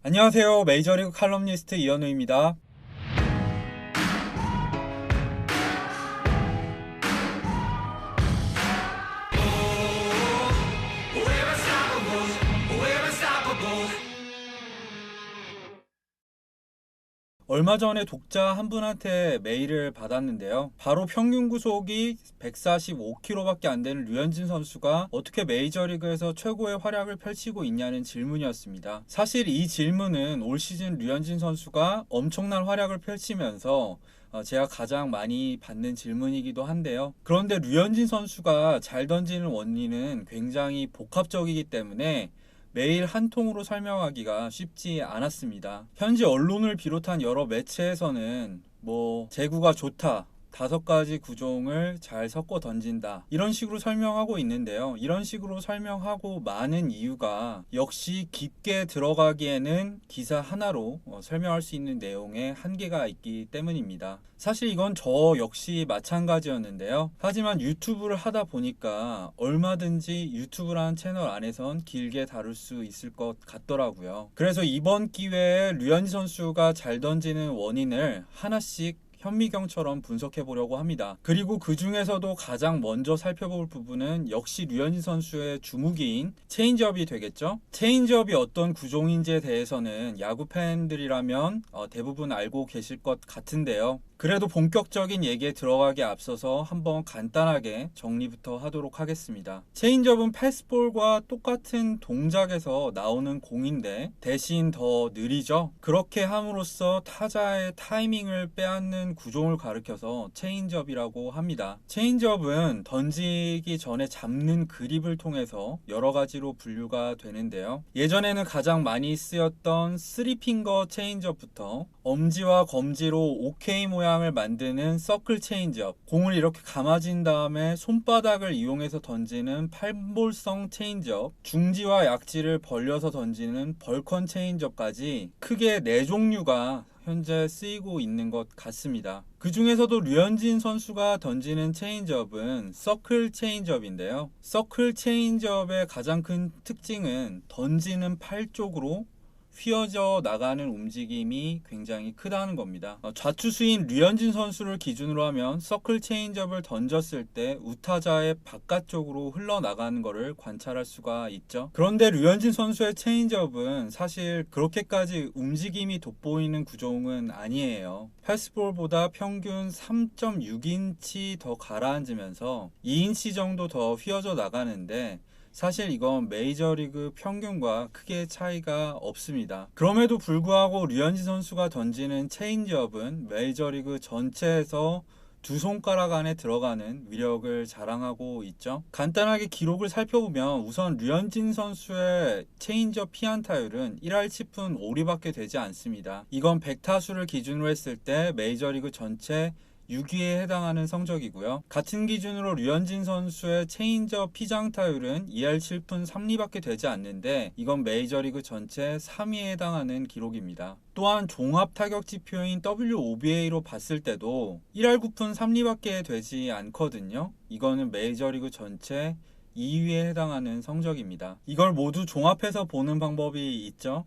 안녕하세요. 메이저리그 칼럼니스트 이현우입니다. 얼마 전에 독자 한 분한테 메일을 받았는데요. 바로 평균 구속이 145km밖에 안 되는 류현진 선수가 어떻게 메이저리그에서 최고의 활약을 펼치고 있냐는 질문이었습니다. 사실 이 질문은 올 시즌 류현진 선수가 엄청난 활약을 펼치면서 제가 가장 많이 받는 질문이기도 한데요. 그런데 류현진 선수가 잘 던지는 원인은 굉장히 복합적이기 때문에 매일 한 통으로 설명하기가 쉽지 않았습니다. 현지 언론을 비롯한 여러 매체에서는 제구가 좋다, 5가지 구종을 잘 섞어 던진다, 이런 식으로 설명하고 있는데요. 이런 식으로 설명하고 많은 이유가 역시 깊게 들어가기에는 기사 하나로 설명할 수 있는 내용에 한계가 있기 때문입니다. 사실 이건 저 역시 마찬가지였는데요. 하지만 유튜브를 하다 보니까 얼마든지 유튜브라는 채널 안에선 길게 다룰 수 있을 것 같더라고요. 그래서 이번 기회에 류현진 선수가 잘 던지는 원인을 하나씩 현미경처럼 분석해 보려고 합니다. 그리고 그 중에서도 가장 먼저 살펴볼 부분은 역시 류현진 선수의 주무기인 체인지업이 되겠죠. 체인지업이 어떤 구종인지에 대해서는 야구 팬들이라면 대부분 알고 계실 것 같은데요. 그래도 본격적인 얘기에 들어가기 앞서서 한번 간단하게 정리부터 하도록 하겠습니다. 체인지업은 패스볼과 똑같은 동작에서 나오는 공인데 대신 더 느리죠. 그렇게 함으로써 타자의 타이밍을 빼앗는 구종을 가리켜서 체인지업이라고 합니다. 체인지업은 던지기 전에 잡는 그립을 통해서 여러 가지로 분류가 되는데요. 예전에는 가장 많이 쓰였던 3핑거 체인지업부터 엄지와 검지로 OK 모양을 만드는 서클 체인지업, 공을 이렇게 감아진 다음에 손바닥을 이용해서 던지는 팔볼성 체인지업, 중지와 약지를 벌려서 던지는 벌컨 체인지업까지 크게 4종류가 현재 쓰이고 있는 것 같습니다. 그 중에서도 류현진 선수가 던지는 체인지업은 서클 체인지업인데요. 서클 체인지업의 가장 큰 특징은 던지는 팔 쪽으로 휘어져 나가는 움직임이 굉장히 크다는 겁니다. 좌투수인 류현진 선수를 기준으로 하면 서클 체인지업을 던졌을 때 우타자의 바깥쪽으로 흘러나가는 것을 관찰할 수가 있죠. 그런데 류현진 선수의 체인지업은 사실 그렇게까지 움직임이 돋보이는 구종은 아니에요. 패스볼보다 평균 3.6인치 더 가라앉으면서 2인치 정도 더 휘어져 나가는데 사실 이건 메이저리그 평균과 크게 차이가 없습니다. 그럼에도 불구하고 류현진 선수가 던지는 체인지업은 메이저리그 전체에서 2손가락 안에 들어가는 위력을 자랑하고 있죠. 간단하게 기록을 살펴보면 우선 류현진 선수의 체인지업 피안타율은 1할 10푼 5리밖에 되지 않습니다. 이건 100타수를 기준으로 했을 때 메이저리그 전체 6위에 해당하는 성적이고요. 같은 기준으로 류현진 선수의 체인지업 피장타율은 2할 7푼 3리밖에 되지 않는데 이건 메이저리그 전체 3위에 해당하는 기록입니다. 또한 종합 타격 지표인 WOBA로 봤을 때도 1할 9푼 3리밖에 되지 않거든요. 이거는 메이저리그 전체 2위에 해당하는 성적입니다. 이걸 모두 종합해서 보는 방법이 있죠.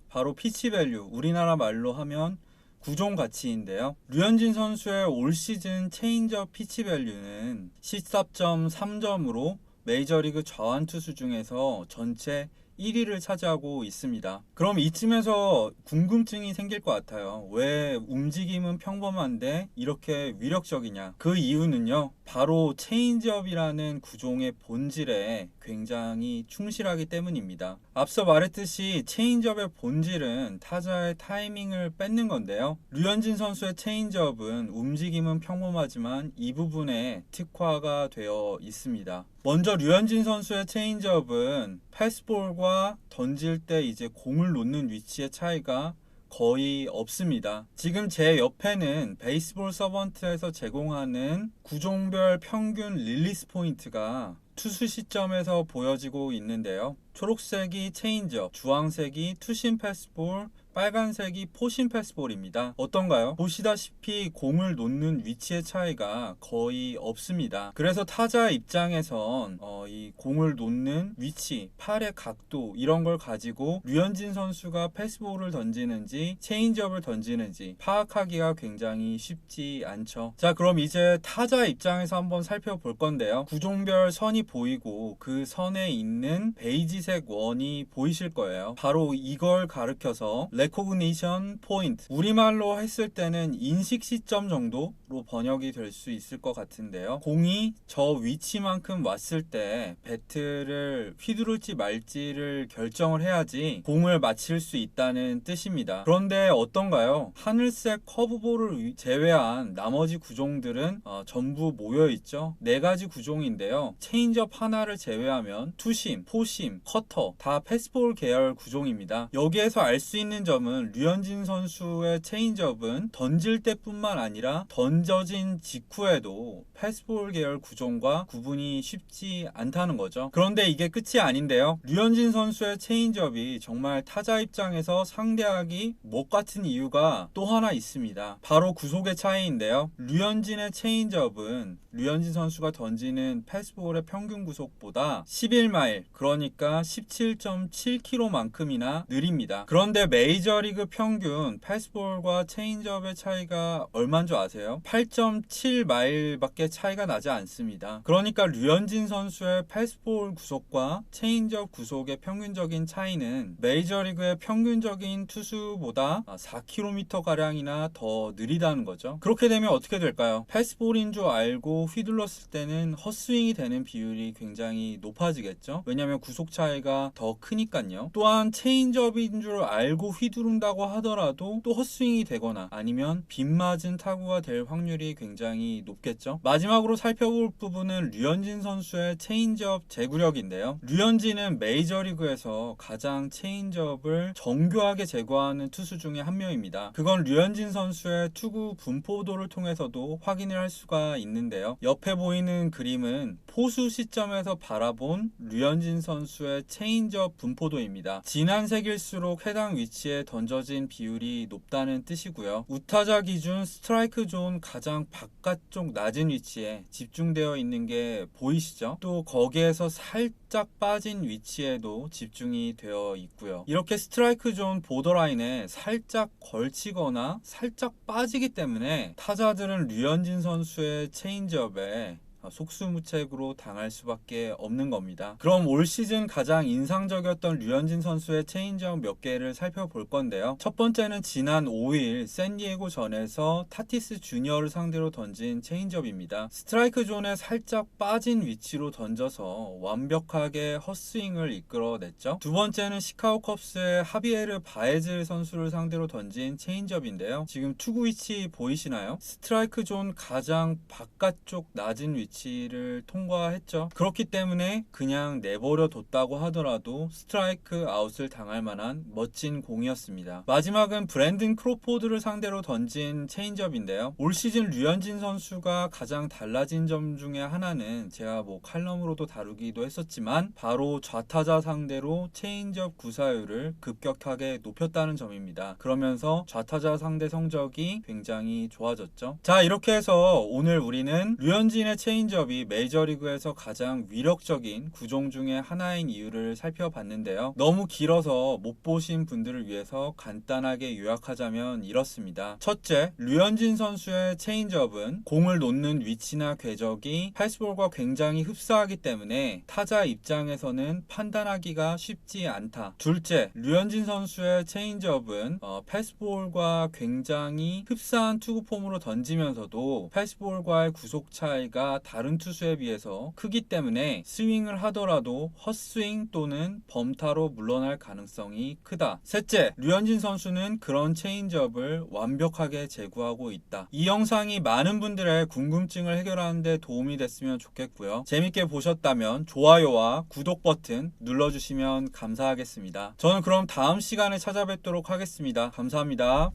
바로 피치밸류, 우리나라 말로 하면 구종 가치인데요. 류현진 선수의 올 시즌 체인지업 피치 밸류는 14.3점으로 메이저리그 좌완 투수 중에서 전체 1위를 차지하고 있습니다. 그럼 이쯤에서 궁금증이 생길 것 같아요. 왜 움직임은 평범한데 이렇게 위력적이냐? 그 이유는요. 바로 체인지업이라는 구종의 본질에 굉장히 충실하기 때문입니다. 앞서 말했듯이 체인지업의 본질은 타자의 타이밍을 뺏는 건데요. 류현진 선수의 체인지업은 움직임은 평범하지만 이 부분에 특화가 되어 있습니다. 먼저 류현진 선수의 체인지업은 패스볼과 던질 때 이제 공을 놓는 위치의 차이가 거의 없습니다. 지금 제 옆에는 베이스볼 서번트에서 제공하는 구종별 평균 릴리스 포인트가 투수 시점에서 보여지고 있는데요. 초록색이 체인지업, 주황색이 투심 패스볼, 빨간색이 포신 패스볼입니다. 어떤가요? 보시다시피 공을 놓는 위치의 차이가 거의 없습니다. 그래서 타자 입장에선 이 공을 놓는 위치, 팔의 각도 이런 걸 가지고 류현진 선수가 패스볼을 던지는지 체인지업을 던지는지 파악하기가 굉장히 쉽지 않죠. 자, 그럼 이제 타자 입장에서 한번 살펴볼 건데요. 구종별 선이 보이고 그 선에 있는 베이지색 원이 보이실 거예요. 바로 이걸 가리켜서 레코그니션 포인트, 우리말로 했을 때는 인식 시점 정도로 번역이 될 수 있을 것 같은데요. 공이 저 위치만큼 왔을 때 배트를 휘두를지 말지를 결정을 해야지 공을 맞힐 수 있다는 뜻입니다. 그런데 어떤가요? 하늘색 커브볼을 제외한 나머지 구종들은 전부 모여있죠. 4가지 구종인데요. 체인지업 하나를 제외하면 투심, 포심, 커터 다 패스볼 계열 구종입니다. 여기에서 알 수 있는 점은 류현진 선수의 체인지업은 던질 때뿐만 아니라 던져진 직후에도 패스볼 계열 구종과 구분이 쉽지 않다는 거죠. 그런데 이게 끝이 아닌데요. 류현진 선수의 체인지업이 정말 타자 입장에서 상대하기 못 같은 이유가 또 하나 있습니다. 바로 구속의 차이인데요. 류현진의 체인지업은 류현진 선수가 던지는 패스볼의 평균 구속보다 11마일, 그러니까 17.7km만큼이나 느립니다. 그런데 메이저리그 평균 패스볼과 체인지업의 차이가 얼마인 줄 아세요? 8.7마일밖에 차이가 나지 않습니다. 그러니까 류현진 선수의 패스볼 구속과 체인지업 구속의 평균적인 차이는 메이저리그의 평균적인 투수보다 4km가량이나 더 느리다는 거죠. 그렇게 되면 어떻게 될까요? 패스볼인 줄 알고 휘둘렀을 때는 헛스윙이 되는 비율이 굉장히 높아지겠죠. 왜냐하면 구속 차이가 더 크니까요. 또한 체인지업인 줄 알고 휘두른다고 하더라도 또 헛스윙이 되거나 아니면 빗맞은 타구가 될 확률이 굉장히 높겠죠. 마지막으로 살펴볼 부분은 류현진 선수의 체인지업 제구력인데요. 류현진은 메이저리그에서 가장 체인지업을 정교하게 제거하는 투수 중에 한 명입니다. 그건 류현진 선수의 투구 분포도를 통해서도 확인을 할 수가 있는데요. 옆에 보이는 그림은 포수 시점에서 바라본 류현진 선수의 체인지업 분포도입니다. 진한 색일수록 해당 위치에 던져진 비율이 높다는 뜻이고요. 우타자 기준 스트라이크 존 가장 바깥쪽 낮은 위치에 집중되어 있는 게 보이시죠? 또 거기에서 살짝 빠진 위치에도 집중이 되어 있고요. 이렇게 스트라이크 존 보더라인에 살짝 걸치거나 살짝 빠지기 때문에 타자들은 류현진 선수의 체인지업에 속수무책으로 당할 수밖에 없는 겁니다. 그럼 올 시즌 가장 인상적이었던 류현진 선수의 체인지업 몇 개를 살펴볼 건데요. 첫 번째는 지난 5일 샌디에고 전에서 타티스 주니어를 상대로 던진 체인지업입니다. 스트라이크 존에 살짝 빠진 위치로 던져서 완벽하게 헛스윙을 이끌어냈죠. 두 번째는 시카고 컵스의 하비에르 바에즈 선수를 상대로 던진 체인지업인데요. 지금 투구 위치 보이시나요? 스트라이크 존 가장 바깥쪽 낮은 위치를 통과했죠. 그렇기 때문에 그냥 내버려 뒀다고 하더라도 스트라이크 아웃을 당할 만한 멋진 공이었습니다. 마지막은 브랜든 크로포드를 상대로 던진 체인지업인데요. 올 시즌 류현진 선수가 가장 달라진 점 중에 하나는 제가 칼럼으로도 다루기도 했었지만 바로 좌타자 상대로 체인지업 구사율을 급격하게 높였다는 점입니다. 그러면서 좌타자 상대 성적이 굉장히 좋아졌죠. 자, 이렇게 해서 오늘 우리는 류현진의 체인지업이 메이저리그에서 가장 위력적인 구종 중에 하나인 이유를 살펴봤는데요. 너무 길어서 못 보신 분들을 위해서 간단하게 요약하자면 이렇습니다. 첫째, 류현진 선수의 체인지업은 공을 놓는 위치나 궤적이 패스볼과 굉장히 흡사하기 때문에 타자 입장에서는 판단하기가 쉽지 않다. 둘째, 류현진 선수의 체인지업은 패스볼과 굉장히 흡사한 투구 폼으로 던지면서도 패스볼과의 구속 차이가 다른 투수에 비해서 크기 때문에 스윙을 하더라도 헛스윙 또는 범타로 물러날 가능성이 크다. 셋째, 류현진 선수는 그런 체인지업을 완벽하게 제구하고 있다. 이 영상이 많은 분들의 궁금증을 해결하는 데 도움이 됐으면 좋겠고요. 재밌게 보셨다면 좋아요와 구독 버튼 눌러주시면 감사하겠습니다. 저는 그럼 다음 시간에 찾아뵙도록 하겠습니다. 감사합니다.